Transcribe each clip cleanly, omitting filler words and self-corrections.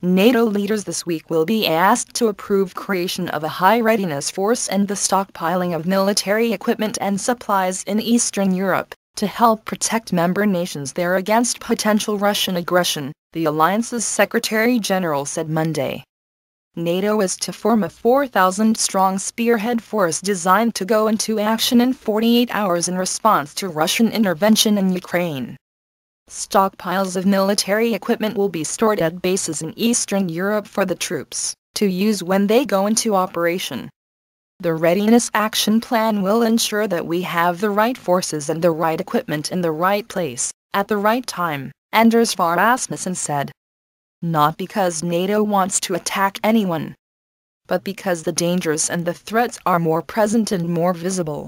NATO leaders this week will be asked to approve creation of a high-readiness force and the stockpiling of military equipment and supplies in Eastern Europe, to help protect member nations there against potential Russian aggression, the alliance's Secretary-General said Monday. NATO is to form a 4,000-strong spearhead force designed to go into action in 48 hours in response to Russian intervention in Ukraine. Stockpiles of military equipment will be stored at bases in Eastern Europe for the troops to use when they go into operation. The Readiness Action Plan will ensure that we have the right forces and the right equipment in the right place, at the right time, Anders Fogh Rasmussen said. Not because NATO wants to attack anyone, but because the dangers and the threats are more present and more visible.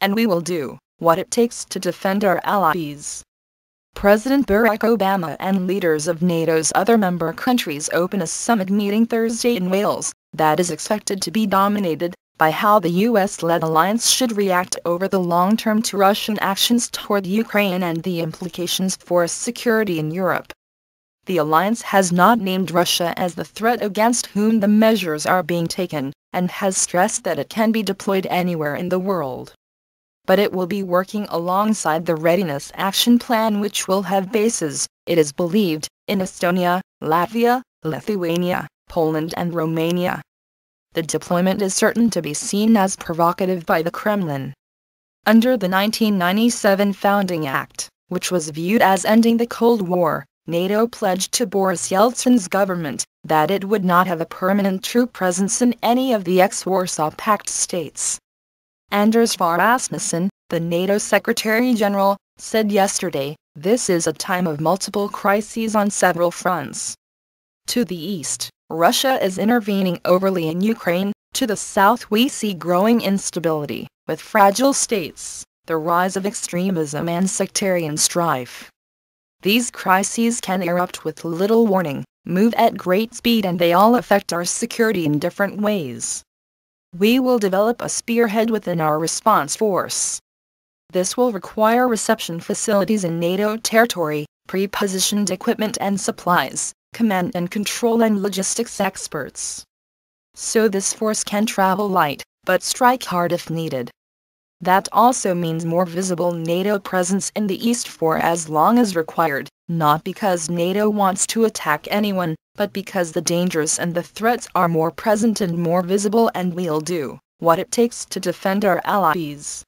And we will do what it takes to defend our allies. President Barack Obama and leaders of NATO's other member countries open a summit meeting Thursday in Wales that is expected to be dominated by how the US-led alliance should react over the long term to Russian actions toward Ukraine and the implications for security in Europe. The alliance has not named Russia as the threat against whom the measures are being taken, and has stressed that it can be deployed anywhere in the world. But it will be working alongside the Readiness Action Plan, which will have bases, it is believed, in Estonia, Latvia, Lithuania, Poland and Romania. The deployment is certain to be seen as provocative by the Kremlin. Under the 1997 Founding Act, which was viewed as ending the Cold War, NATO pledged to Boris Yeltsin's government that it would not have a permanent troop presence in any of the ex-Warsaw Pact states. Anders Fogh Rasmussen, the NATO Secretary-General, said yesterday, "This is a time of multiple crises on several fronts. To the east, Russia is intervening overtly in Ukraine. To the south we see growing instability, with fragile states, the rise of extremism and sectarian strife. These crises can erupt with little warning, move at great speed, and they all affect our security in different ways. We will develop a spearhead within our response force. This will require reception facilities in NATO territory, pre-positioned equipment and supplies, command and control and logistics experts. So this force can travel light, but strike hard if needed. That also means more visible NATO presence in the east for as long as required, not because NATO wants to attack anyone, but because the dangers and the threats are more present and more visible, and we'll do what it takes to defend our allies."